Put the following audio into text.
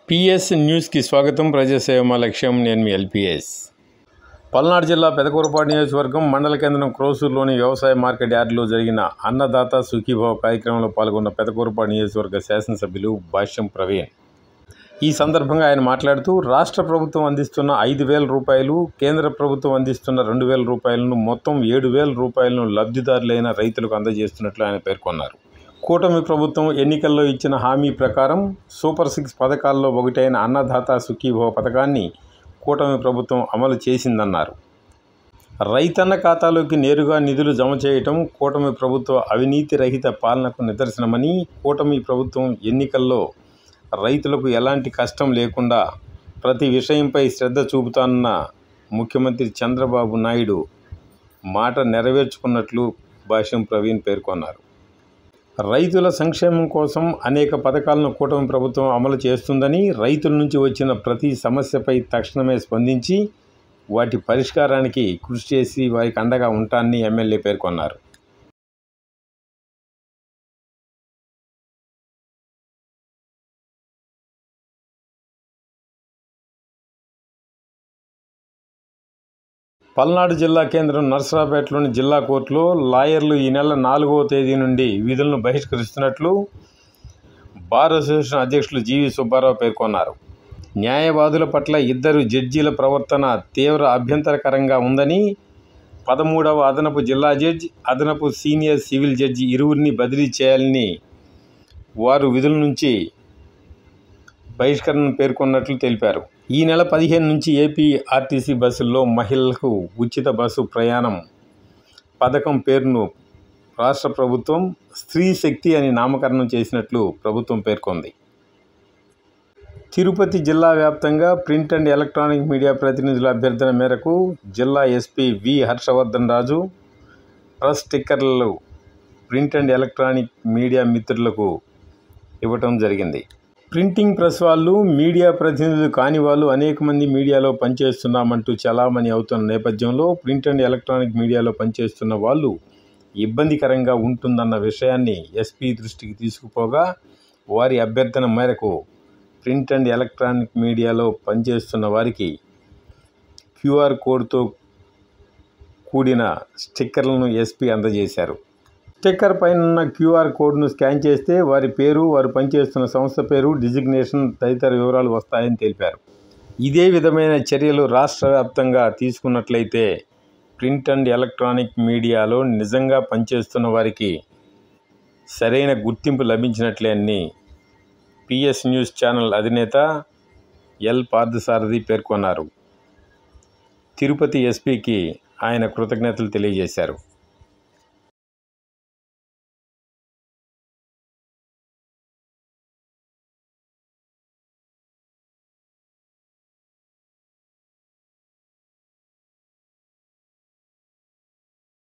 PS న్యూస్కి స్వాగతం. ప్రజాసేవ మా లక్ష్యం. నేను మీ ఎల్పిఎస్. పల్నాడు జిల్లా పెదకూరపాడు నియోజకవర్గం మండల కేంద్రం క్రోసూరులోని వ్యవసాయ మార్కెట్ యార్డులో జరిగిన అన్నదాత సుఖీభవ కార్యక్రమంలో పాల్గొన్న పెదకూరపాడు నియోజకవర్గ శాసనసభ్యులు భాష్యం ప్రవీణ్. ఈ సందర్భంగా ఆయన మాట్లాడుతూ రాష్ట్ర ప్రభుత్వం అందిస్తున్న 5,000 రూపాయలు, కేంద్ర ప్రభుత్వం అందిస్తున్న 2,000 రూపాయలను, మొత్తం 7,000 రూపాయలను లబ్ధిదారులైన రైతులకు అందజేస్తున్నట్లు ఆయన పేర్కొన్నారు. కూటమి ప్రభుత్వం ఎన్నికల్లో ఇచ్చిన హామీ ప్రకారం సూపర్ 6 పథకాల్లో ఒకటైన అన్నదాత సుఖీభవ పథకాన్ని కూటమి ప్రభుత్వం అమలు చేసిందన్నారు. రైతన్న ఖాతాలోకి నేరుగా నిధులు జమ చేయటం కూటమి ప్రభుత్వ అవినీతి రహిత పాలనకు నిదర్శనమని, కూటమి ప్రభుత్వం ఎన్నికల్లో రైతులకు ఎలాంటి కష్టం లేకుండా ప్రతి విషయంపై శ్రద్ధ చూపుతానన్న ముఖ్యమంత్రి చంద్రబాబు నాయుడు మాట నెరవేర్చుకున్నట్లు భాష్యం ప్రవీణ్ పేర్కొన్నారు. రైతుల సంక్షేమం కోసం అనేక పథకాలను కూటమి ప్రభుత్వం అమలు చేస్తుందని, రైతుల నుంచి వచ్చిన ప్రతి సమస్యపై తక్షణమే స్పందించి వాటి పరిష్కారానికి కృషి చేసి వారికి అండగా ఉంటానని ఎమ్మెల్యే పేర్కొన్నారు. పల్నాడు జిల్లా కేంద్రం నర్సరావుపేటలోని జిల్లా కోర్టులో లాయర్లు ఈ నెల 4వ తేదీ నుండి విధులను బహిష్కరిస్తున్నట్లు బార్ అసోసియేషన్ అధ్యక్షులు జీవి సుబ్బారావు పేర్కొన్నారు. న్యాయవాదుల పట్ల ఇద్దరు జడ్జీల ప్రవర్తన తీవ్ర అభ్యంతరకరంగా ఉందని, 13వ అదనపు జిల్లా జడ్జి, అదనపు సీనియర్ సివిల్ జడ్జి ఇరువురిని బదిలీ చేయాలని వారు విధుల నుంచి బహిష్కరణను పేర్కొన్నట్లు తెలిపారు. ఈ నెల 15 నుంచి ఏపీ ఆర్టీసీ బస్సుల్లో మహిళలకు ఉచిత బస్సు ప్రయాణం పథకం పేరును రాష్ట్ర ప్రభుత్వం స్త్రీ శక్తి అని నామకరణం చేసినట్లు ప్రభుత్వం పేర్కొంది. తిరుపతి జిల్లా వ్యాప్తంగా ప్రింట్ అండ్ ఎలక్ట్రానిక్ మీడియా ప్రతినిధుల అభ్యర్థన మేరకు జిల్లా ఎస్పీ వి హర్షవర్ధన్ రాజు ప్రెస్ స్టిక్కర్లు ప్రింట్ అండ్ ఎలక్ట్రానిక్ మీడియా మిత్రులకు ఇవ్వటం జరిగింది. ప్రింటింగ్ ప్రెస్ వాళ్ళు, మీడియా ప్రతినిధులు కాని వాళ్ళు అనేక మంది మీడియాలో పనిచేస్తున్నామంటూ చలామణి అవుతున్న నేపథ్యంలో ప్రింట్ అండ్ ఎలక్ట్రానిక్ మీడియాలో పనిచేస్తున్న వాళ్ళు ఇబ్బందికరంగా ఉంటుందన్న విషయాన్ని ఎస్పీ దృష్టికి తీసుకుపోగా వారి అభ్యర్థన మేరకు ప్రింట్ అండ్ ఎలక్ట్రానిక్ మీడియాలో పనిచేస్తున్న వారికి క్యూఆర్ కోడ్తో కూడిన స్టిక్కర్లను ఎస్పీ అందజేశారు. స్టిక్కర్ పైన ఉన్న క్యూఆర్ కోడ్ను స్కాన్ చేస్తే వారి పేరు, వారు పనిచేస్తున్న సంస్థ పేరు, డిజిగ్నేషన్ తదితర వివరాలు వస్తాయని తెలిపారు. ఇదే విధమైన చర్యలు రాష్ట్ర వ్యాప్తంగా తీసుకున్నట్లయితే ప్రింట్ అండ్ ఎలక్ట్రానిక్ మీడియాలో నిజంగా పనిచేస్తున్న వారికి సరైన గుర్తింపు లభించినట్లే అని పిఎస్ న్యూస్ ఛానల్ అధినేత ఎల్ పార్థసారథి పేర్కొన్నారు. తిరుపతి ఎస్పీకి ఆయన కృతజ్ఞతలు తెలియజేశారు.